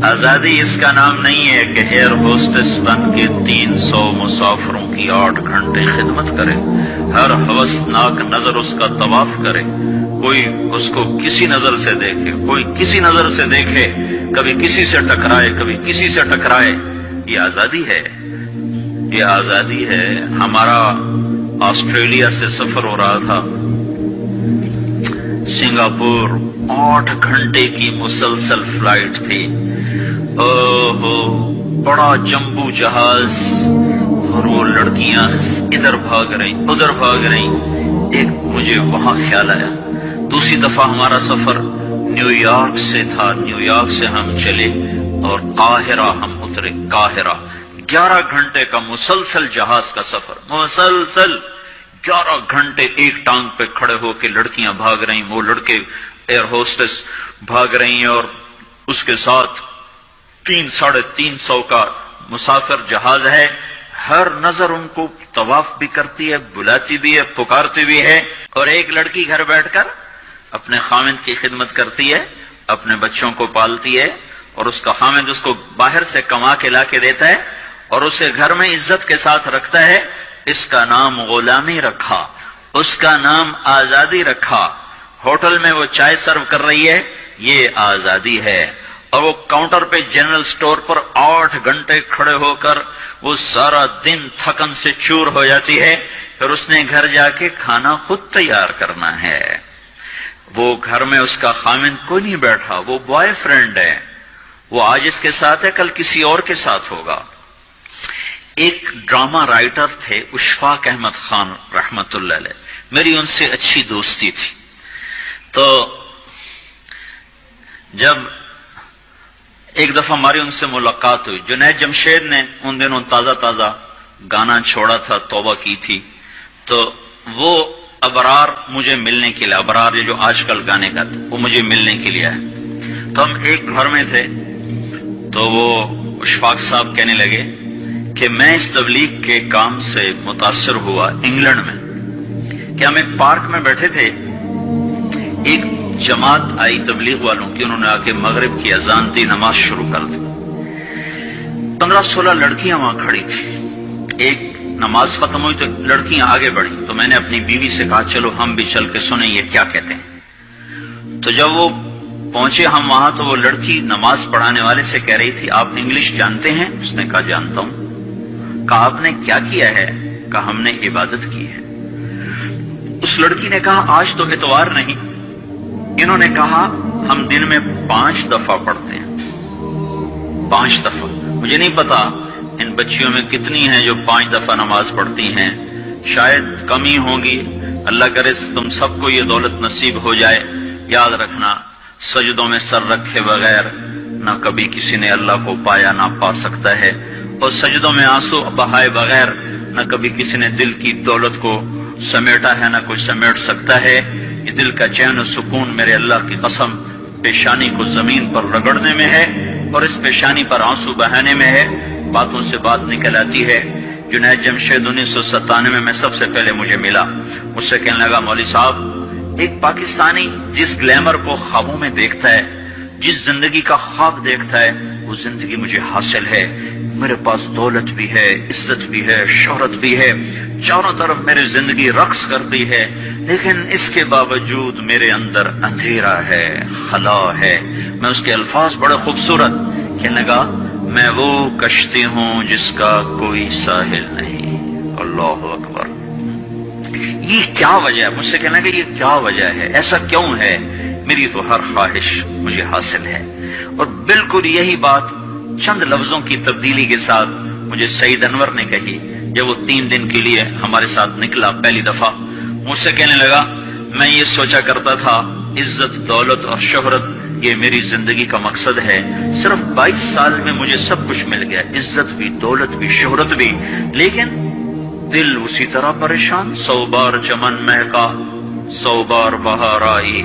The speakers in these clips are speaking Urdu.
آزادی اس کا نام نہیں ہے کہ ایئر ہوسٹس بن کے 300 مسافروں کی 8 گھنٹے خدمت کرے، ہر ہوسناک نظر اس کا طواف کرے، کوئی اس کو کسی نظر سے دیکھے، کوئی کسی نظر سے دیکھے، کبھی کسی سے ٹکرائے، کبھی کسی سے ٹکرائے۔ یہ آزادی ہے، یہ آزادی ہے۔ ہمارا آسٹریلیا سے سفر ہو رہا تھا، سنگاپور 8 گھنٹے کی مسلسل فلائٹ تھی۔ بڑا جمبو جہاز، اور وہ لڑکیاں ادھر بھاگ رہی ادھر بھاگ رہی۔ ایک مجھے وہاں خیال آیا، دوسری دفعہ ہمارا سفر نیو یارک سے تھا، نیو یارک سے ہم چلے اور قاہرہ ہم اترے۔ قاہرہ 11 گھنٹے کا مسلسل جہاز کا سفر، مسلسل 11 گھنٹے ایک ٹانگ پہ کھڑے ہو کے لڑکیاں بھاگ رہی، وہ لڑکے ایئر ہوسٹس بھاگ رہی ہیں، اور اس کے ساتھ 300-350 کا مسافر جہاز ہے۔ ہر نظر ان کو طواف بھی کرتی ہے، بلاتی بھی ہے، پکارتی بھی ہے۔ اور ایک لڑکی گھر بیٹھ کر اپنے خاوند کی خدمت کرتی ہے، اپنے بچوں کو پالتی ہے، اور اس کا خاوند اس کو باہر سے کما کے لا کے دیتا ہے اور اسے گھر میں عزت کے ساتھ رکھتا ہے۔ اس کا نام غلامی رکھا، اس کا نام آزادی رکھا۔ ہوٹل میں وہ چائے سرو کر رہی ہے، یہ آزادی ہے۔ اور وہ کاؤنٹر پہ جنرل سٹور پر 8 گھنٹے کھڑے ہو کر وہ سارا دن تھکن سے چور ہو جاتی ہے، پھر اس نے گھر جا کے کھانا خود تیار کرنا ہے۔ وہ گھر میں اس کا خاوند کوئی نہیں بیٹھا، وہ بوائے فرینڈ ہے، وہ آج اس کے ساتھ ہے، کل کسی اور کے ساتھ ہوگا۔ ایک ڈرامہ رائٹر تھے اشفاق احمد خان رحمت اللہ علیہ، میری ان سے اچھی دوستی تھی۔ تو جب ایک دفعہ ہماری ان سے ملاقات ہوئی، جنید جمشید نے ان دنوں تازہ تازہ گانا چھوڑا تھا، توبہ کی تھی، تو وہ ابرار مجھے ملنے کے لیے، ابرار یہ جو آج کل گانے کا تھا، وہ مجھے ملنے کے لیے آئے۔ تو ہم ایک گھر میں تھے، تو وہ اشفاق صاحب کہنے لگے کہ میں اس تبلیغ کے کام سے متاثر ہوا انگلینڈ میں، کہ ہم ایک پارک میں بیٹھے تھے، ایک جماعت آئی تبلیغ والوں کی، انہوں نے آ کے مغرب کی اذان دی، نماز شروع کر دی۔ 15-16 لڑکیاں وہاں کھڑی تھی۔ ایک نماز ختم ہوئی تو لڑکیاں آگے بڑھی، تو میں نے اپنی بیوی سے کہا چلو ہم بھی چل کے سنیں یہ کیا کہتے ہیں۔ تو جب وہ پہنچے ہم وہاں، تو وہ لڑکی نماز پڑھانے والے سے کہہ رہی تھی آپ انگلش جانتے ہیں؟ اس نے کہا جانتا ہوں۔ کہا آپ نے کیا کیا ہے؟ کہا ہم نے عبادت کی ہے۔ اس لڑکی نے کہا آج تو اتوار نہیں۔ انہوں نے کہا ہم دن میں 5 دفعہ پڑھتے ہیں، 5 دفعہ۔ مجھے نہیں پتا ان بچیوں میں کتنی ہیں جو 5 دفعہ نماز پڑھتی ہیں، شاید کم ہی ہوں گی۔ اللہ کرے تم سب کو یہ دولت نصیب ہو جائے۔ یاد رکھنا، سجدوں میں سر رکھے بغیر نہ کبھی کسی نے اللہ کو پایا نہ پا سکتا ہے، اور سجدوں میں آنسو بہائے بغیر نہ کبھی کسی نے دل کی دولت کو سمیٹا ہے نہ کوئی سمیٹ سکتا ہے۔ یہ دل کا چین و سکون میرے اللہ کی قسم پیشانی کو زمین پر رگڑنے میں ہے، اور اس پیشانی پر آنسو بہانے میں ہے۔ باتوں سے بات نکل آتی ہے۔ جنید جمشید 1997 میں سب سے پہلے مجھے ملا، مجھ سے کہنے لگا مولوی صاحب، ایک پاکستانی جس گلیمر کو خوابوں میں دیکھتا ہے، جس زندگی کا خواب دیکھتا ہے، وہ زندگی مجھے حاصل ہے۔ میرے پاس دولت بھی ہے، عزت بھی ہے، شہرت بھی ہے، چاروں طرف میری زندگی رقص کرتی ہے، لیکن اس کے باوجود میرے اندر اندھیرا ہے، خلا ہے۔ میں اس کے الفاظ بڑے خوبصورت، کہنے لگا میں وہ کشتی ہوں جس کا کوئی ساحل نہیں۔ اللہ اکبر۔ یہ کیا وجہ ہے؟ مجھ سے کہنا کہ یہ کیا وجہ ہے، ایسا کیوں ہے؟ میری تو ہر خواہش مجھے حاصل ہے۔ اور بالکل یہی بات چند لفظوں کی تبدیلی کے ساتھ مجھے سعید انور نے کہی جب وہ 3 دن کے لیے ہمارے ساتھ نکلا پہلی دفعہ۔ مجھ سے کہنے لگا میں یہ سوچا کرتا تھا عزت، دولت اور شہرت یہ میری زندگی کا مقصد ہے، صرف 22 سال میں مجھے سب کچھ مل گیا، عزت بھی، دولت بھی، شہرت بھی، لیکن دل اسی طرح پریشان۔ 100 بار چمن مہکا، 100 بار بہار آئی،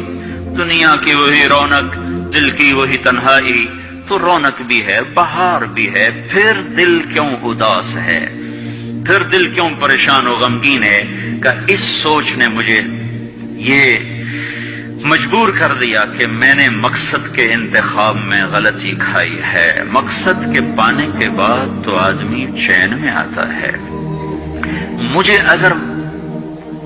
دنیا کی وہی رونق، دل کی وہی تنہائی، تو رونق بھی ہے، بہار بھی ہے، پھر دل کیوں اداس ہے، پھر دل کیوں پریشان و غمگین ہے؟ کہ اس سوچ نے مجھے یہ مجبور کر دیا کہ میں نے مقصد کے انتخاب میں غلطی کھائی ہے۔ مقصد کے پانے کے بعد تو آدمی چین میں آتا ہے۔ مجھے اگر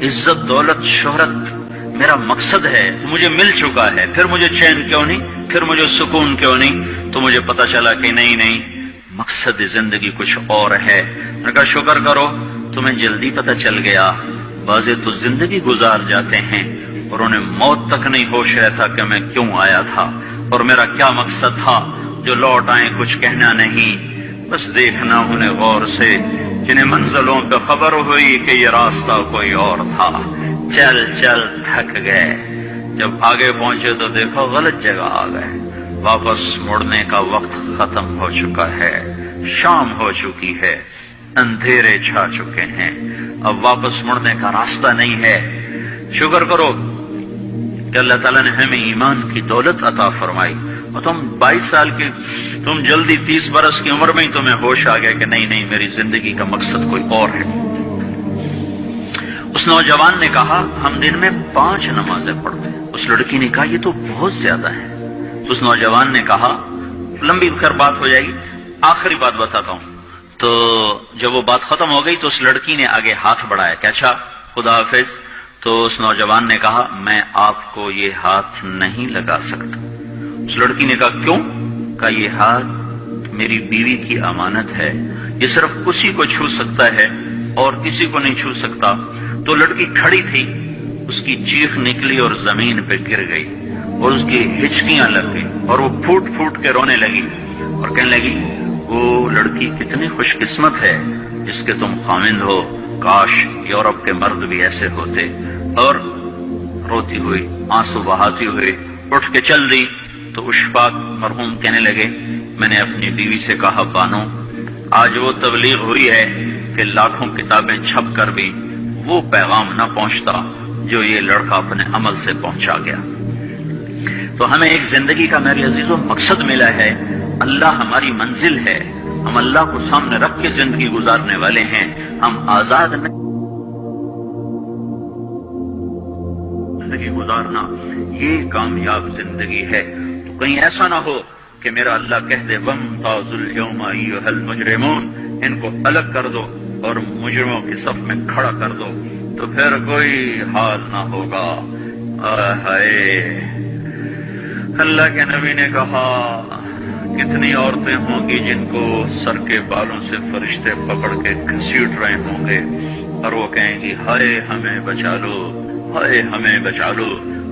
عزت، دولت، شہرت میرا مقصد ہے، مجھے مل چکا ہے، پھر مجھے چین کیوں نہیں، پھر مجھے سکون کیوں نہیں؟ تو مجھے پتا چلا کہ نہیں، مقصد زندگی کچھ اور ہے۔ میں نے کہا شکر کرو تمہیں جلدی پتا چل گیا۔ بعضے تو زندگی گزار جاتے ہیں اور انہیں موت تک نہیں ہوش رہتا کہ میں کیوں آیا تھا اور میرا کیا مقصد تھا۔ جو لوٹ آئیں کچھ کہنا نہیں، بس دیکھنا انہیں غور سے، جنہیں منزلوں پہ خبر ہوئی کہ یہ راستہ کوئی اور تھا۔ چل چل تھک گئے، جب آگے پہنچے تو دیکھو غلط جگہ آ گئے۔ واپس مڑنے کا وقت ختم ہو چکا ہے، شام ہو چکی ہے، اندھیرے چھا چکے ہیں، اب واپس مڑنے کا راستہ نہیں ہے۔ شکر کرو کہ اللہ تعالیٰ نے ہمیں ایمان کی دولت عطا فرمائی، اور تم 22 سال کے، تم جلدی 30 برس کی عمر میں ہی تمہیں ہوش آ گیا کہ نہیں میری زندگی کا مقصد کوئی اور ہے۔ اس نوجوان نے کہا ہم دن میں 5 نمازیں پڑھتے ہیں۔ اس لڑکی نے کہا یہ تو بہت زیادہ ہے۔ اس نوجوان نے کہا، لمبی خیر بات ہو جائے گی، آخری بات بتاتا ہوں۔ تو جب وہ بات ختم ہو گئی تو اس لڑکی نے آگے ہاتھ بڑھایا کہ اچھا خدا حافظ۔ تو اس نوجوان نے کہا میں آپ کو یہ ہاتھ نہیں لگا سکتا۔ اس لڑکی نے کہا کیوں؟ کہا یہ ہاتھ میری بیوی کی امانت ہے، یہ صرف اسی کو چھو سکتا ہے اور کسی کو نہیں چھو سکتا۔ تو لڑکی کھڑی تھی، اس کی چیخ نکلی اور زمین پہ گر گئی اور اس کی ہچکیاں لگ گئی اور وہ پھوٹ پھوٹ کے رونے لگی اور کہنے لگی وہ لڑکی کتنی خوش قسمت ہے جس کے تم خامند ہو، کاش یورپ کے مرد بھی ایسے ہوتے۔ اور روتی ہوئی، آنسو بہاتی ہوئی اٹھ کے چل دی۔ تو اشفاق مرحوم کہنے لگے میں نے اپنی بیوی سے کہا بانو آج وہ تبلیغ ہوئی ہے کہ لاکھوں کتابیں چھپ کر بھی وہ پیغام نہ پہنچتا جو یہ لڑکا اپنے عمل سے پہنچا گیا۔ تو ہمیں ایک زندگی کا میرے عزیزوں مقصد ملا ہے، اللہ ہماری منزل ہے، ہم اللہ کو سامنے رکھ کے زندگی گزارنے والے ہیں، ہم آزاد نہیں۔ زندگی گزارنا یہ کامیاب زندگی ہے۔ تو کہیں ایسا نہ ہو کہ میرا اللہ کہہ دے وامتازوا اليوم ایھا المجرمون، ان کو الگ کر دو اور مجرموں کی صف میں کھڑا کر دو، تو پھر کوئی حال نہ ہوگا۔ ہائے اللہ کے نبی نے کہا کتنی عورتیں ہوں گی جن کو سر کے بالوں سے فرشتے پکڑ کے گھسیٹ رہے ہوں گے اور وہ کہیں گی ہائے ہمیں بچا لو، ہائے ہمیں بچا لو۔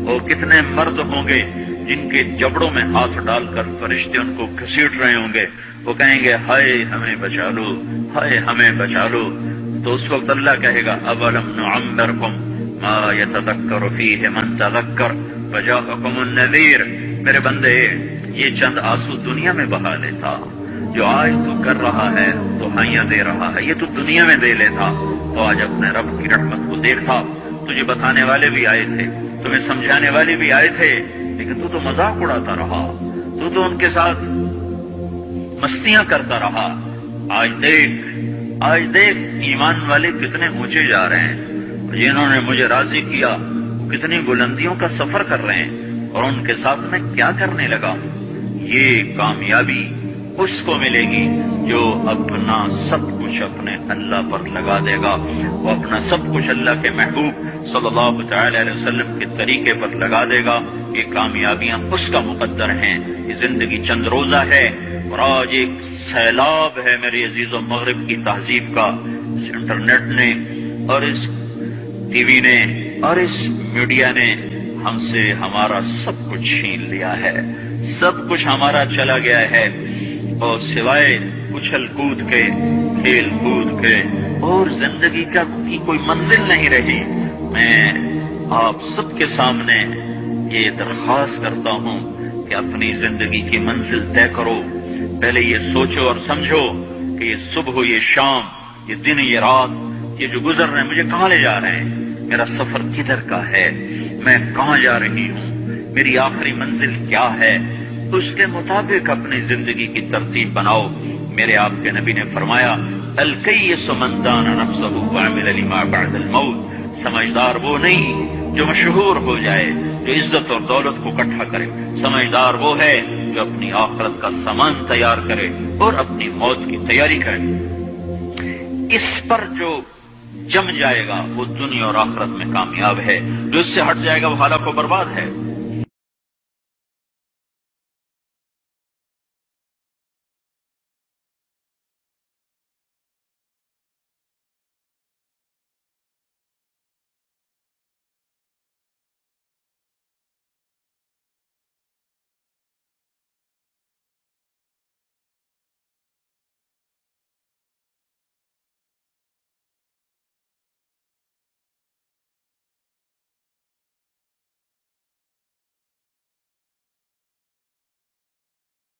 اور کتنے مرد ہوں گے جن کے جبڑوں میں ہاتھ ڈال کر فرشتے ان کو گھسیٹ رہے ہوں گے، وہ کہیں گے ہائے ہمیں بچا لو، ہائے ہمیں بچا لو۔ تو اس وقت اللہ کہے گا اولم نعمرکم ما یتذکر فیہ من تذکر وجاءکم النذیر، میرے بندے یہ چند آنسو دنیا میں بہا لیتا، جو آج تو کر رہا ہے تو ہائیاں دے رہا ہے، یہ تو دنیا میں دے لیتا تو آج اپنے رب کی رحمت کو دیکھتا۔ تجھے بتانے والے بھی آئے تھے، تمہیں سمجھانے والے بھی آئے تھے، لیکن تو مذاق اڑاتا رہا، تو ان کے ساتھ مستیاں کرتا رہا۔ آج دیکھ ایمان والے کتنے اونچے جا رہے ہیں، جنہوں نے مجھے راضی کیا کتنی بلندیوں کا سفر کر رہے ہیں، اور ان کے ساتھ میں کیا کرنے لگا۔ یہ کامیابی اس کو ملے گی جو اپنا سب کچھ اپنے اللہ پر لگا دے گا، وہ اپنا سب کچھ اللہ کے محبوب صلی اللہ تعالی علیہ وسلم کے طریقے پر لگا دے گا۔ یہ کامیابیاں اس کا مقدر ہیں۔ یہ زندگی چند روزہ ہے، اور آج ایک سیلاب ہے میری عزیزوں مغرب کی تہذیب کا، اس انٹرنیٹ نے اور اس ٹی وی نے اور اس میڈیا نے ہم سے ہمارا سب کچھ چھین لیا ہے، سب کچھ ہمارا چلا گیا ہے، اور سوائے اچھل کود کے، کھیل کود کے اور زندگی کا کوئی منزل نہیں رہی۔ میں آپ سب کے سامنے یہ درخواست کرتا ہوں کہ اپنی زندگی کی منزل طے کرو۔ پہلے یہ سوچو اور سمجھو کہ یہ صبح، یہ شام، یہ دن، یہ رات، یہ جو گزر رہے ہیں مجھے کہاں لے جا رہے ہیں، میرا سفر کدھر کا ہے، میں کہاں جا رہی ہوں، میری آخری منزل کیا ہے۔ اس کے مطابق اپنی زندگی کی ترتیب بناؤ۔ میرے آپ کے نبی نے فرمایا الکیس من دان نفسہ وعمل لما بعد الموت، سمجھدار وہ نہیں جو مشہور ہو جائے جو عزت اور دولت کو اکٹھا کرے، سمجھدار وہ ہے جو اپنی آخرت کا سامان تیار کرے اور اپنی موت کی تیاری کرے۔ اس پر جو جم جائے گا وہ دنیا اور آخرت میں کامیاب ہے، جو اس سے ہٹ جائے گا وہ ہلاک و برباد ہے۔